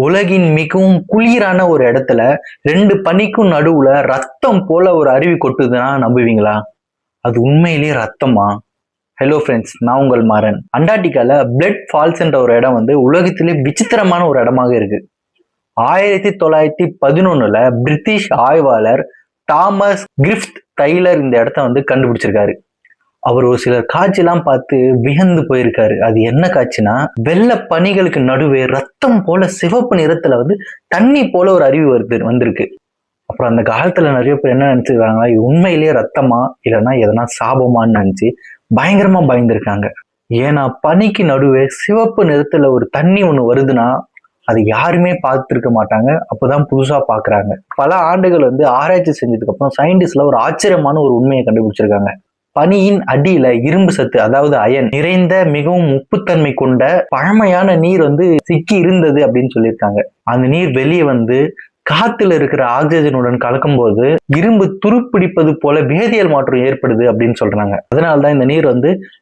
உலகின் மிகவும் குளிரான ஒரு இடத்துல 2 பனிக்கும் நடுவுல ரத்தம் போல ஒரு அருவி கொட்டுதுன்னா நம்புவீங்களா? அது உண்மையிலேயே ரத்தமா? ஹலோ ஃப்ரெண்ட்ஸ், நான் உங்கள் மாறன். அண்டார்டிகால பிளட் ஃபால்ஸ்ன்ற ஒரு இடம் உலகத்திலே விசித்திரமான ஒரு இடமாக இருக்கு. 1911 பிரிட்டிஷ் ஆய்வாளர் தாமஸ் கிரிஃபித் டைலர் இந்த இடத்த கண்டுபிடிச்சிருக்காரு. அவர் ஒரு சில காட்சியெல்லாம் பார்த்து வியந்து போயிருக்காரு. அது என்ன காட்சினா, வெள்ளை பனிகளுக்கு நடுவே ரத்தம் போல சிவப்பு நிறத்துல தண்ணி போல ஒரு அருவி வந்திருக்கு. அப்புறம் அந்த காலத்துல நிறைய பேர் என்ன நினைச்சிருக்காங்க, இது உண்மையிலேயே ரத்தமா இல்லைன்னா எதனா சாபமான்னு நினைச்சு பயங்கரமா பயந்துருக்காங்க. ஏன்னா பனிக்கு நடுவே சிவப்பு நிறத்துல ஒரு தண்ணி ஒண்ணு வருதுன்னா அது யாருமே பார்த்துருக்க மாட்டாங்க. அப்பதான் புதுசா பாக்குறாங்க. பல ஆண்டுகள் ஆராய்ச்சி செஞ்சதுக்கு அப்புறம் சயின்டிஸ்ட்ல ஒரு ஆச்சரியமான ஒரு உண்மையை கண்டுபிடிச்சிருக்காங்க. பனியின் அடியில இரும்பு சத்து, அதாவது அயன் நிறைந்த மிகவும் உப்புத்தன்மை கொண்ட பழமையான நீர் சிக்கி இருந்தது அப்படின்னு சொல்லியிருக்காங்க. அந்த நீர் வெளியே காத்துல இருக்கிற ஆக்சிஜனுடன் கலக்கும் போது இரும்பு துருப்பிடிப்பது போல வேதியியல் மாற்றம் ஏற்படுது அப்படின்னு சொல்றாங்க. அதனாலதான் இந்த நீர்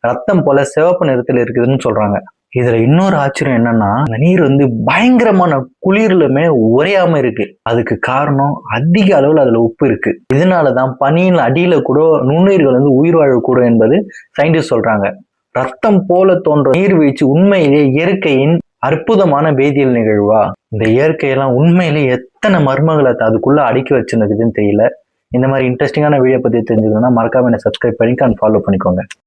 ரத்தம் போல சிவப்பு நிறத்தில் இருக்குதுன்னு சொல்றாங்க. இதுல இன்னொரு ஆச்சரியம் என்னன்னா, அந்த நீர் பயங்கரமான குளிர்லுமே உறையாம இருக்கு. அதுக்கு காரணம் அதிக அளவுல அதுல உப்பு இருக்கு. இதனாலதான் பனியின் அடியில கூட நுண்ணுயிர்கள் உயிர் வாழக்கூடும் என்பது சயின்டிஸ்ட் சொல்றாங்க. ரத்தம் போல தோன்ற நீர்வீழ்ச்சி உண்மையிலேயே இயற்கையின் அற்புதமான வேதியியல் நிகழ்வா? இந்த இயற்கையெல்லாம் உண்மையிலேயே எத்தனை மர்மங்களை அதுக்குள்ள அடக்கி வச்சிருக்குதுன்னு தெரியல. இந்த மாதிரி இன்ட்ரெஸ்டிங்கான வீடியோ பத்தி தெரிஞ்சுக்கணும்னா மறக்காம என்ன சப்ஸ்கிரைப் பண்ணி ஃபாலோ பண்ணிக்கோங்க.